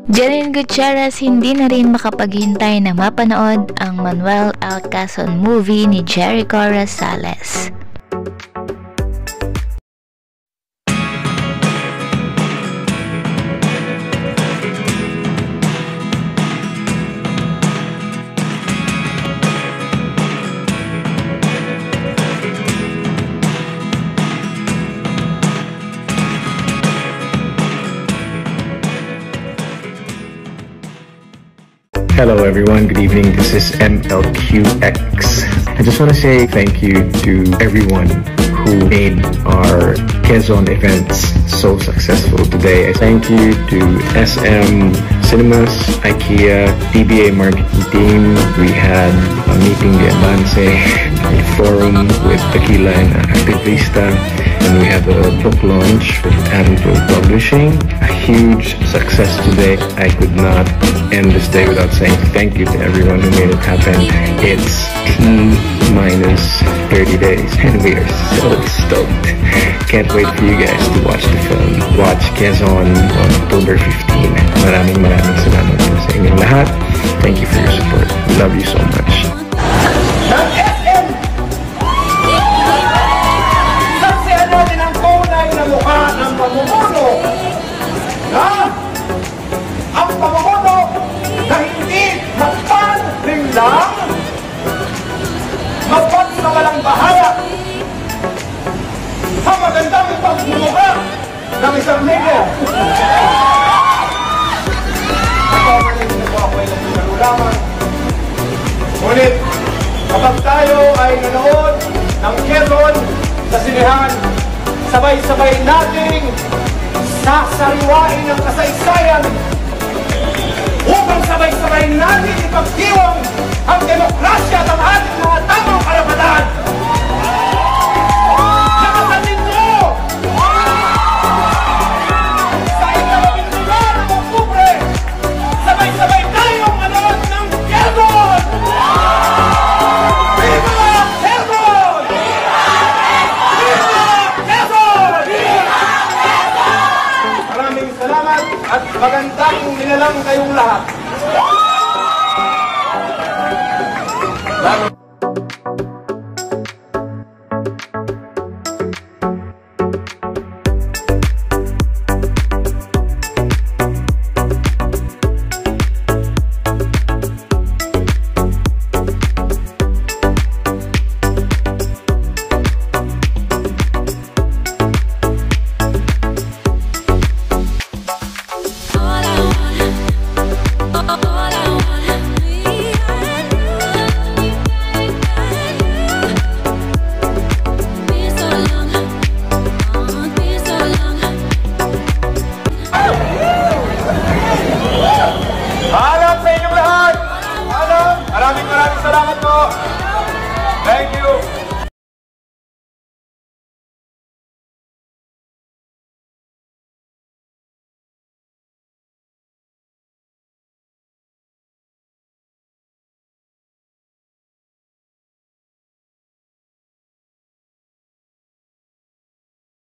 Janine Gutierrez hindi na rin makapaghintay na mapanood ang Manuel Alcazon movie ni Jericho Rosales. Hello everyone, good evening. This is MLQX. I just want to say thank you to everyone who made our Quezon events so successful today. Thank you to SM Cinemas, IKEA, PBA marketing team. We had a meeting the Avance, a forum with Tequila and Activista, and we had a book launch with Adamfield Publishing. A huge success today. I could not end this day without saying thank you to everyone who made it happen. It's T-minus 30 days and we are so stoked. Can't wait for you guys to watch the film. Watch Quezon on October 15. Maraming salamat po sa inyong lahat. Thank you for your support. We love you so much. Saksihan natin ang tunay na mukha ng pamumuno na ang pamumuno na hindi magpan-ringlang, magpan-sawalang bahala sa magandang pagmumukha ng isang leader. Ngunit, kapag tayo ay nanood ng Quezon sa sinehan, sabay-sabay nating sasariwain ang kasaysayan upang sabay-sabay natin ipagdiwang ang demokrasya at ang ating mga tamang karapatan. Lakasan ninyo! Sa ika-12 ng Oktubre, sabay-sabay tayong manood ng Quezon! Viva Quezon! Viva Quezon! Maraming salamat at magandang nilalang kayong lahat. Maraming salamat po. Thank you.